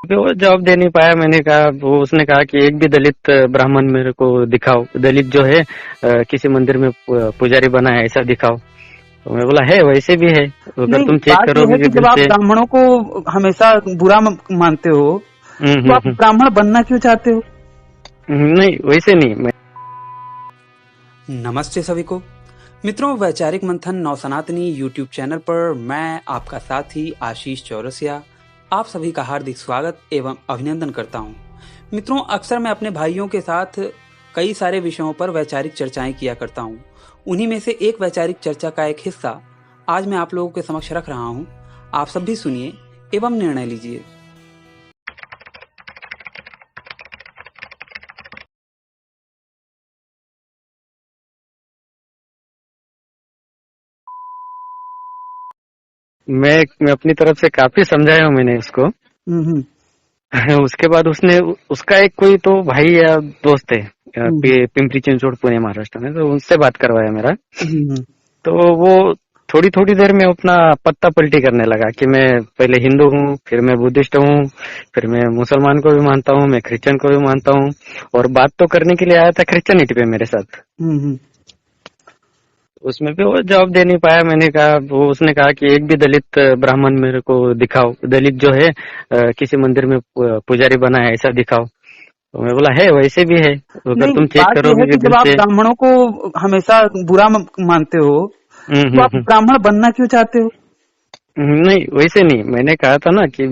पे वो जवाब दे नहीं पाया। मैंने कहा, वो उसने कहा कि एक भी दलित ब्राह्मण मेरे को दिखाओ, दलित जो है किसी मंदिर में पुजारी बना है ऐसा दिखाओ। तो मैं बोला है, वैसे भी है, अगर नहीं, तुम चेक बात यह करोगे है कि गूगल जब आप से। ब्राह्मणों को हमेशा बुरा मानते हो तो आप हम्म। ब्राह्मण बनना क्यों चाहते हो? नहीं, वैसे नहीं मैं। नमस्ते सभी को मित्रों, वैचारिक मंथन नव सनातनी यूट्यूब चैनल पर मैं आपका साथी आशीष चौरसिया आप सभी का हार्दिक स्वागत एवं अभिनंदन करता हूं। मित्रों, अक्सर मैं अपने भाइयों के साथ कई सारे विषयों पर वैचारिक चर्चाएं किया करता हूं। उन्हीं में से एक वैचारिक चर्चा का एक हिस्सा आज मैं आप लोगों के समक्ष रख रहा हूं। आप सब भी सुनिए एवं निर्णय लीजिए। मैं अपनी तरफ से काफी समझाया हूं मैंने उसको। हम्म उसके बाद उसने, उसका एक कोई तो भाई या दोस्त है हम्म पिंपरी चिंचवड पुणे महाराष्ट्र में, तो उनसे बात करवाया मेरा। हम्म तो वो थोड़ी थोड़ी देर में अपना पत्ता पलटी करने लगा कि मैं पहले हिंदू हूँ, फिर मैं बुद्धिस्ट हूँ, फिर मैं मुसलमान को भी मानता हूँ, मैं क्रिश्चियन को भी मानता हूँ। और बात तो करने के लिए आया था क्रिश्चियनिटी पे मेरे साथ। हम्म उसमें भी वो जवाब दे नहीं पाया। मैंने कहा, वो उसने कहा कि एक भी दलित ब्राह्मण मेरे को दिखाओ, दलित जो है किसी मंदिर में पुजारी बना है ऐसा दिखाओ। तो मैं बोला है, वैसे भी है, अगर नहीं, तुम चेक बात यह है करोगे कि गूगल जब आप से। ब्राह्मणों को हमेशा बुरा मानते हो तो आप हम्म। ब्राह्मण बनना क्यों चाहते हो? नहीं, वैसे नहीं, मैंने कहा था ना कि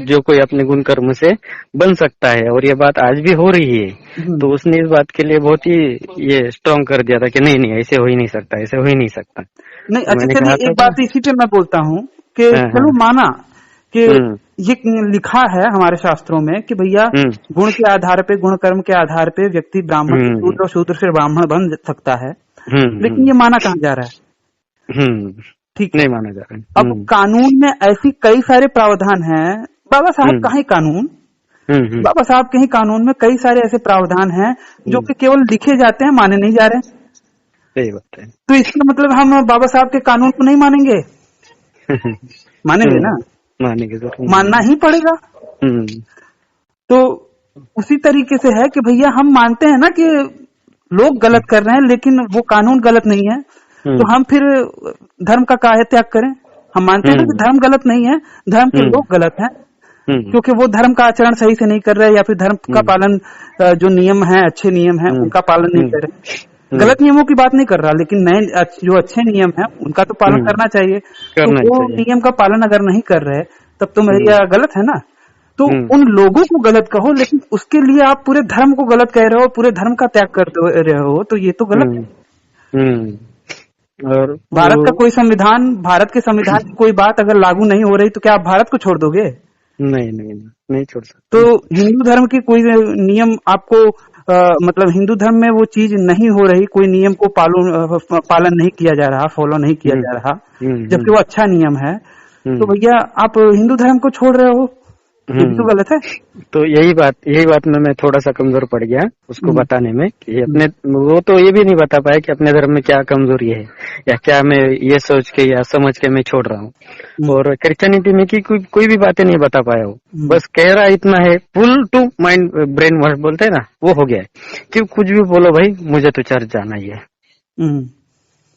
जो कोई अपने गुण कर्म से बन सकता है, और ये बात आज भी हो रही है। हम्म, तो उसने इस बात के लिए बहुत ही ये स्ट्रॉन्ग कर दिया था कि नहीं नहीं, ऐसे हो ही नहीं सकता, ऐसे हो ही नहीं सकता। नहीं, तो अच्छा मैंने कहा चलिए, था एक कि बात इसी पे मैं बोलता हूँ कि हाँ हाँ। चलो माना कि हम्म ये लिखा है हमारे शास्त्रों में कि भैया हम्म गुण के आधार पे, गुण कर्म के आधार पे व्यक्ति ब्राह्मण से हम्म शूद्र और शूद्र से ब्राह्मण बन सकता है। लेकिन हम्म। ये माना कहाँ जा रहा है? हम्म। ठीक है, नहीं माना जा रहा है। अब कानून में ऐसी कई सारे प्रावधान हैं। बाबा साहब हम्म कहीं कानून, हम्म। बाबा साहब के ही कानून में कई सारे ऐसे प्रावधान हैं जो कि केवल लिखे जाते हैं, माने नहीं जा रहे। सही बात है। तो इसका मतलब हम बाबा साहब के कानून को नहीं मानेंगे? मानेंगे ना? मानेंगे तो। मानना ही पड़ेगा। हम्म तो उसी तरीके से है कि भैया हम मानते हैं ना कि लोग गलत कर रहे हैं, लेकिन वो कानून गलत नहीं है, तो हम्म हम फिर धर्म का काहे त्याग करें? हम मानते हैं ना कि हम्म धर्म गलत नहीं है, धर्म के हम्म लोग गलत हैं, हम्म क्योंकि वो धर्म का आचरण सही से नहीं कर रहे, या फिर धर्म का हम्म पालन, जो नियम है, अच्छे नियम है, हम्म उनका पालन नहीं हम्म कर रहे। हम्म गलत नियमों की बात नहीं कर रहा, लेकिन नए जो अच्छे नियम है उनका तो पालन हम्म। करना चाहिए। तो करना वो चाहिए। नियम का पालन अगर नहीं कर रहे, तब तो हम्म भैया गलत है ना। तो हम्म उन लोगों को गलत कहो, लेकिन उसके लिए आप पूरे धर्म को गलत कह रहे हो, पूरे धर्म का त्याग करते रहे हो, तो ये तो गलत है। हम्म और भारत का वो कोई संविधान, भारत के संविधान की कोई बात अगर लागू नहीं हो रही तो क्या आप भारत को छोड़ दोगे? नहीं नहीं नहीं, नहीं छोड़ तो सकते। हिंदू धर्म की कोई नियम आपको, मतलब हिंदू धर्म में वो चीज नहीं हो रही, कोई नियम को पालन नहीं किया जा रहा, फॉलो नहीं किया हम्म जा रहा, हम्म जबकि वो अच्छा नियम है, तो हम्म भैया आप हिंदू धर्म को छोड़ रहे हो, ये भी तो हम्म। गलत है। तो यही बात में मैं थोड़ा सा कमजोर पड़ गया उसको हम्म, बताने में कि हम्म, अपने, वो तो ये भी नहीं बता पाया कि अपने धर्म में क्या कमजोरी है, या क्या मैं ये सोच के या समझ के मैं छोड़ रहा हूँ। हम्म, और क्रिश्चियनिटी में की कोई भी बातें नहीं बता पाया वो। हम्म, बस कह रहा इतना है, full to mind brainwash बोलते हैं ना, वो हो गया है कि कुछ भी बोलो भाई, मुझे तो चर्च जाना ही है। हम्म।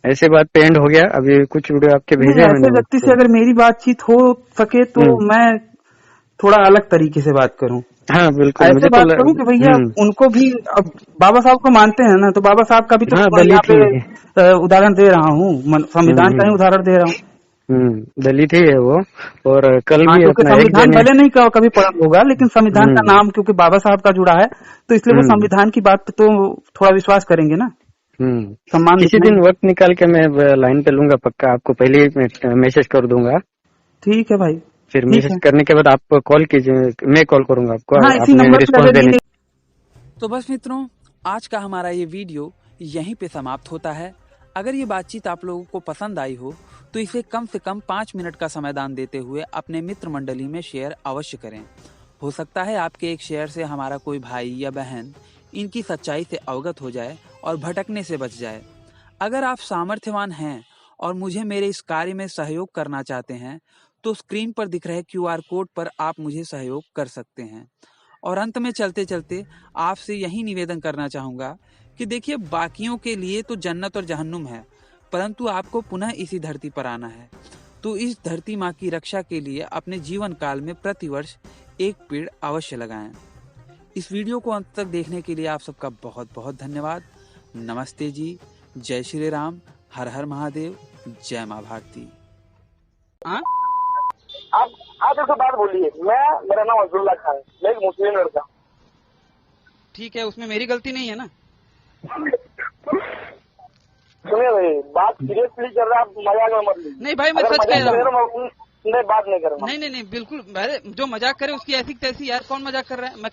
ऐसे बात पे एंड हो गया। अभी कुछ वीडियो आपके नहीं, भेजे हैं ऐसे मैंने व्यक्ति से उसको। अगर मेरी बातचीत हो सके तो हम्म। मैं थोड़ा अलग तरीके से बात करूं। हाँ बिल्कुल, ऐसे मुझे तो बात करूं कि भैया हम्म। उनको भी, अब बाबा साहब को मानते हैं ना, तो बाबा साहब का भी तो हाँ, यहाँ दलित पे ही है। उदाहरण दे रहा हूँ, संविधान का ही हम्म उदाहरण दे रहा हूँ। दलित ही है वो। और कल हाँ, भी क्योंकि अपना एक संविधान जने। भले नहीं कभी पढ़ा होगा, लेकिन संविधान का हम्म नाम क्योंकि बाबा साहब का जुड़ा है, तो इसलिए वो हम्म संविधान की बात पे तो थोड़ा विश्वास करेंगे ना, सम्मान किसी दिन दिखाएंगे। वक्त निकाल के मैं लाइन पे लूंगा पक्का, आपको पहले ही मैसेज कर दूंगा। ठीक है भाई, फिर ठीक मैसेज है। करने के बाद आप कॉल कीजिए, मैं कॉल करूंगा आपको, हाँ, इसी आपने नंबर पे रिस्पॉन्स अगर देने। तो बस मित्रों, आज का हमारा ये वीडियो यहीं पे समाप्त होता है। अगर ये बातचीत आप लोगों को पसंद आई हो तो इसे कम से कम 5 मिनट का समाधान देते हुए अपने मित्र मंडली में शेयर अवश्य करें। हो सकता है आपके एक शेयर से हमारा कोई भाई या बहन इनकी सच्चाई से अवगत हो जाए और भटकने से बच जाए। अगर आप सामर्थ्यवान हैं और मुझे मेरे इस कार्य में सहयोग करना चाहते हैं तो स्क्रीन पर दिख रहे QR कोड पर आप मुझे सहयोग कर सकते हैं। और अंत में चलते चलते आपसे यही निवेदन करना चाहूंगा कि देखिए, बाकियों के लिए तो जन्नत और जहन्नुम है, परंतु आपको पुनः इसी धरती पर आना है। तो इस धरती माँ की रक्षा के लिए अपने जीवन काल में प्रतिवर्ष एक पेड़ अवश्य लगाएं। इस वीडियो को अंत तक देखने के लिए आप सबका बहुत बहुत धन्यवाद। नमस्ते जी, जय श्री राम, हर हर महादेव, जय माँ भारती। आप ऐसे बात बोलिए। मेरा नाम अब्दुल्ला खान है, मैं एक मुस्लिम लड़का। ठीक है, उसमें मेरी गलती नहीं है ना? सुनिए भाई, बात सीरियसली कर रहा, आप मजाक में मत लीजिए। नहीं भाई, मैं सच कह रहा हूँ। मैं बात नहीं करूँगा। नहीं, बिल्कुल, जो मजाक करे उसकी ऐसी तैसी, यार कौन मजाक कर रहा है? मैं